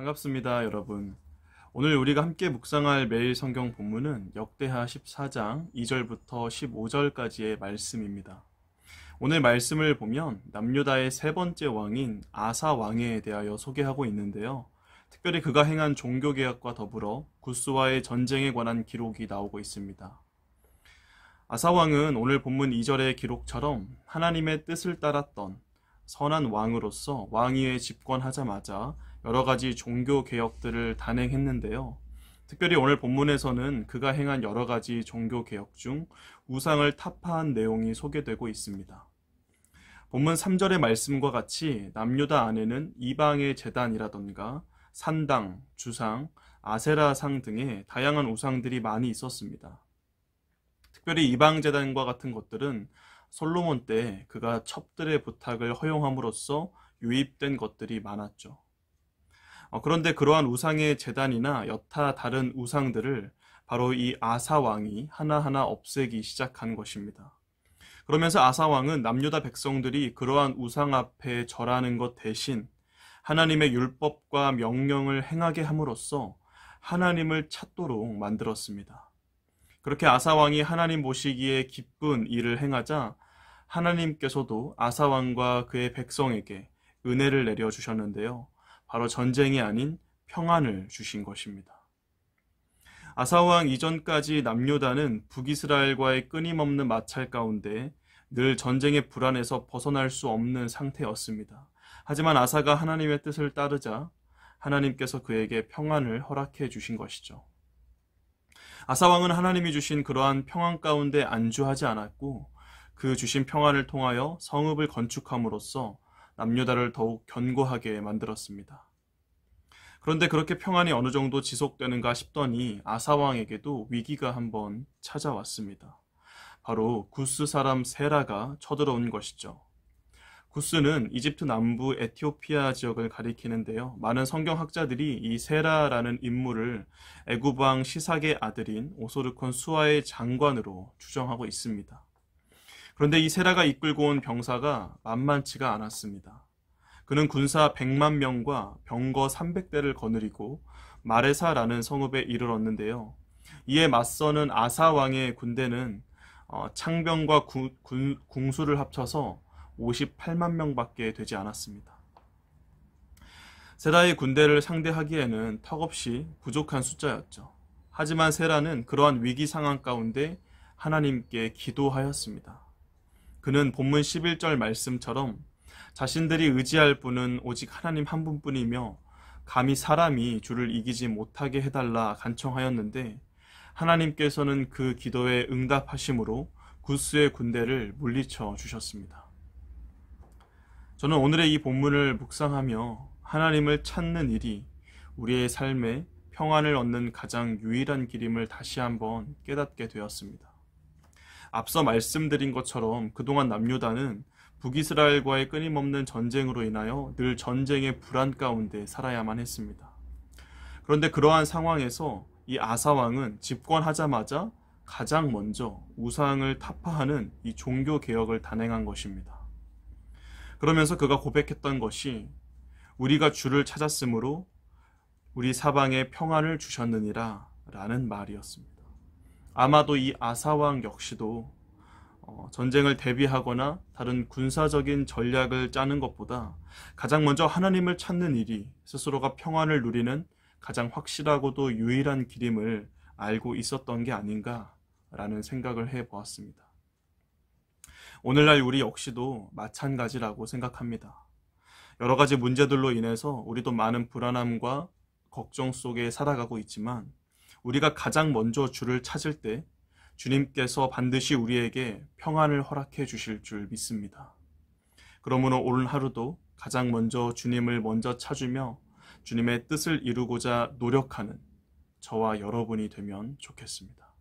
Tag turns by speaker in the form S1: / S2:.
S1: 반갑습니다, 여러분. 오늘 우리가 함께 묵상할 매일 성경 본문은 역대하 14장 2절부터 15절까지의 말씀입니다. 오늘 말씀을 보면 남유다의 세 번째 왕인 아사 왕에 대하여 소개하고 있는데요. 특별히 그가 행한 종교개혁과 더불어 굿스와의 전쟁에 관한 기록이 나오고 있습니다. 아사 왕은 오늘 본문 2절의 기록처럼 하나님의 뜻을 따랐던 선한 왕으로서 왕위에 집권하자마자 여러 가지 종교 개혁들을 단행했는데요. 특별히 오늘 본문에서는 그가 행한 여러 가지 종교 개혁 중 우상을 타파한 내용이 소개되고 있습니다. 본문 3절의 말씀과 같이 남유다 안에는 이방의 제단이라던가 산당, 주상, 아세라상 등의 다양한 우상들이 많이 있었습니다. 특별히 이방 제단과 같은 것들은 솔로몬 때 그가 첩들의 부탁을 허용함으로써 유입된 것들이 많았죠. 그런데 그러한 우상의 제단이나 여타 다른 우상들을 바로 이 아사 왕이 하나하나 없애기 시작한 것입니다. 그러면서 아사 왕은 남유다 백성들이 그러한 우상 앞에 절하는 것 대신 하나님의 율법과 명령을 행하게 함으로써 하나님을 찾도록 만들었습니다. 그렇게 아사 왕이 하나님 보시기에 기쁜 일을 행하자 하나님께서도 아사 왕과 그의 백성에게 은혜를 내려주셨는데요. 바로 전쟁이 아닌 평안을 주신 것입니다. 아사왕 이전까지 남유다는 북이스라엘과의 끊임없는 마찰 가운데 늘 전쟁의 불안에서 벗어날 수 없는 상태였습니다. 하지만 아사가 하나님의 뜻을 따르자 하나님께서 그에게 평안을 허락해 주신 것이죠. 아사왕은 하나님이 주신 그러한 평안 가운데 안주하지 않았고 그 주신 평안을 통하여 성읍을 건축함으로써 남유다를 더욱 견고하게 만들었습니다. 그런데 그렇게 평안이 어느 정도 지속되는가 싶더니 아사왕에게도 위기가 한번 찾아왔습니다. 바로 구스 사람 세라가 쳐들어온 것이죠. 구스는 이집트 남부 에티오피아 지역을 가리키는데요. 많은 성경학자들이 이 세라라는 인물을 애굽 왕 시삭의 아들인 오소르콘 수아의 장관으로 추정하고 있습니다. 그런데 이 세라가 이끌고 온 병사가 만만치가 않았습니다. 그는 군사 100만 명과 병거 300대를 거느리고 마레사라는 성읍에 이르렀는데요. 이에 맞서는 아사 왕의 군대는 창병과 궁수를 합쳐서 58만 명밖에 되지 않았습니다. 세라의 군대를 상대하기에는 턱없이 부족한 숫자였죠. 하지만 세라는 그러한 위기 상황 가운데 하나님께 기도하였습니다. 그는 본문 11절 말씀처럼 자신들이 의지할 분은 오직 하나님 한 분뿐이며 감히 사람이 주를 이기지 못하게 해달라 간청하였는데 하나님께서는 그 기도에 응답하심으로 구스의 군대를 물리쳐 주셨습니다. 저는 오늘의 이 본문을 묵상하며 하나님을 찾는 일이 우리의 삶에 평안을 얻는 가장 유일한 길임을 다시 한번 깨닫게 되었습니다. 앞서 말씀드린 것처럼 그동안 남유다는 북이스라엘과의 끊임없는 전쟁으로 인하여 늘 전쟁의 불안 가운데 살아야만 했습니다. 그런데 그러한 상황에서 이 아사왕은 집권하자마자 가장 먼저 우상을 타파하는 이 종교 개혁을 단행한 것입니다. 그러면서 그가 고백했던 것이 우리가 주를 찾았으므로 우리 사방에 평안을 주셨느니라 라는 말이었습니다. 아마도 이 아사왕 역시도 전쟁을 대비하거나 다른 군사적인 전략을 짜는 것보다 가장 먼저 하나님을 찾는 일이 스스로가 평안을 누리는 가장 확실하고도 유일한 길임을 알고 있었던 게 아닌가라는 생각을 해보았습니다. 오늘날 우리 역시도 마찬가지라고 생각합니다. 여러 가지 문제들로 인해서 우리도 많은 불안함과 걱정 속에 살아가고 있지만 우리가 가장 먼저 주를 찾을 때 주님께서 반드시 우리에게 평안을 허락해 주실 줄 믿습니다. 그러므로 오늘 하루도 가장 먼저 주님을 먼저 찾으며 주님의 뜻을 이루고자 노력하는 저와 여러분이 되면 좋겠습니다.